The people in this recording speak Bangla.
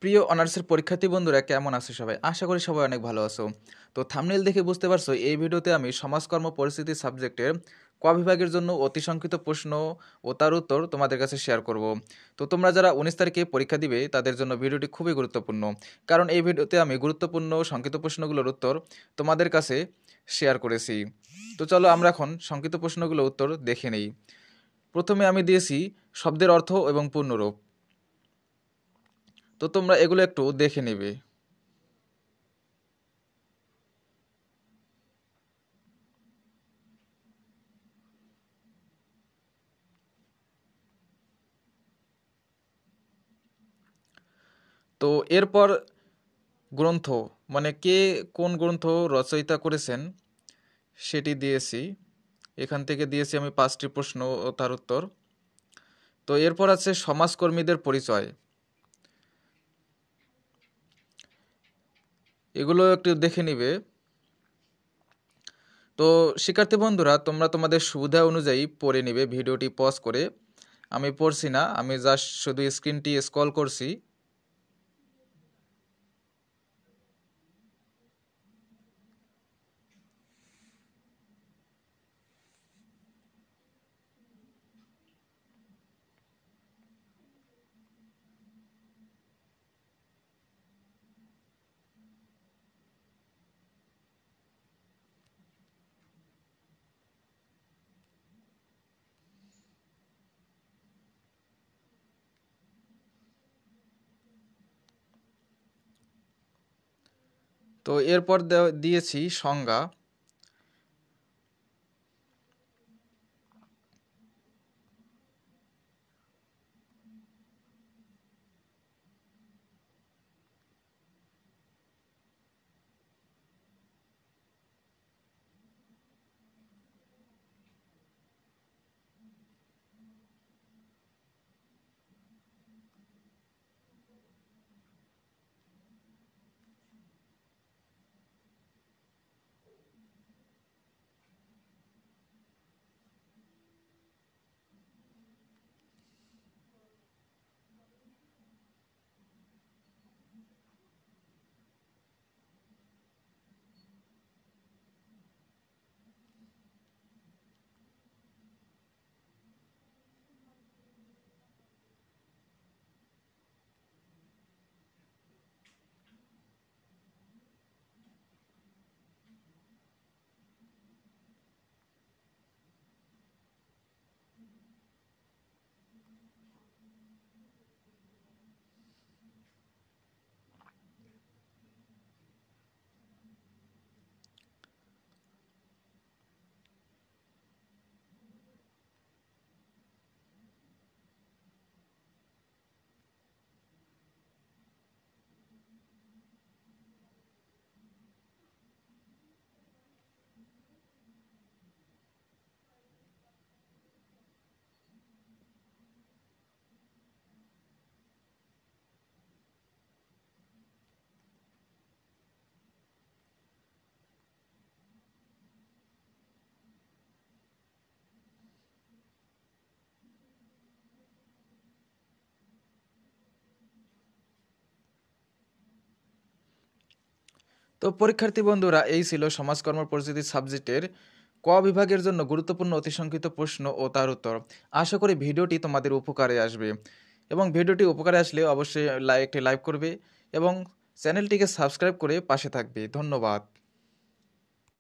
প্রিয় অনার্সের পরীক্ষার্থী বন্ধুরা কেমন আছো সবাই? আশা করি সবাই অনেক ভালো আছো। তো থাম্বনেল দেখে বুঝতে পারছো এই ভিডিওতে আমি সমাজকর্ম পরিস্থিতি সাবজেক্টের ক বিভাগের জন্য অতি সংক্ষিপ্ত প্রশ্ন ও তার উত্তর তোমাদের কাছে শেয়ার করব। তো তোমরা যারা 19 তারিখে পরীক্ষা দিবে তাদের জন্য ভিডিওটি খুবই গুরুত্বপূর্ণ, কারণ এই ভিডিওতে আমি গুরুত্বপূর্ণ সংক্ষিপ্ত প্রশ্নগুলোর উত্তর তোমাদের কাছে শেয়ার করেছি। তো চলো আমরা এখন সংক্ষিপ্ত প্রশ্নগুলোর উত্তর দেখে নেই। প্রথমে আমি দিয়েছি শব্দের অর্থ এবং পূর্ণরূপ। তো তোমরা এগুলো একটু দেখে নেবে। তো এরপর গ্রন্থ, মানে কে কোন গ্রন্থ রচয়িতা করেছেন সেটি দিয়েছি। এখান থেকে দিয়েছি আমি 5টি প্রশ্ন ও তার উত্তর। তো এরপর আছে সমাজকর্মীদের পরিচয়, এগুলো একটু দেখে নিবে। তো শিক্ষার্থী বন্ধুরা তোমরা তোমাদের সুবিধা অনুযায়ী পড়ে নিবে, ভিডিওটি পজ করে। আমি পড়ছি না, আমি জাস্ট শুধু স্ক্রিনটি স্ক্রল করছি। তো এরপর দিয়েছি সংজ্ঞা। তো পরীক্ষার্থী বন্ধুরা এই ছিল সমাজকর্ম পরিচিতি সাবজেক্টের ক বিভাগের জন্য গুরুত্বপূর্ণ অতি সংক্ষিপ্ত প্রশ্ন ও তার উত্তর। আশা করি ভিডিওটি তোমাদের উপকারে আসবে, এবং ভিডিওটি উপকারে আসলে অবশ্যই একটি লাইক করবে এবং চ্যানেলটিকে সাবস্ক্রাইব করে পাশে থাকবে। ধন্যবাদ।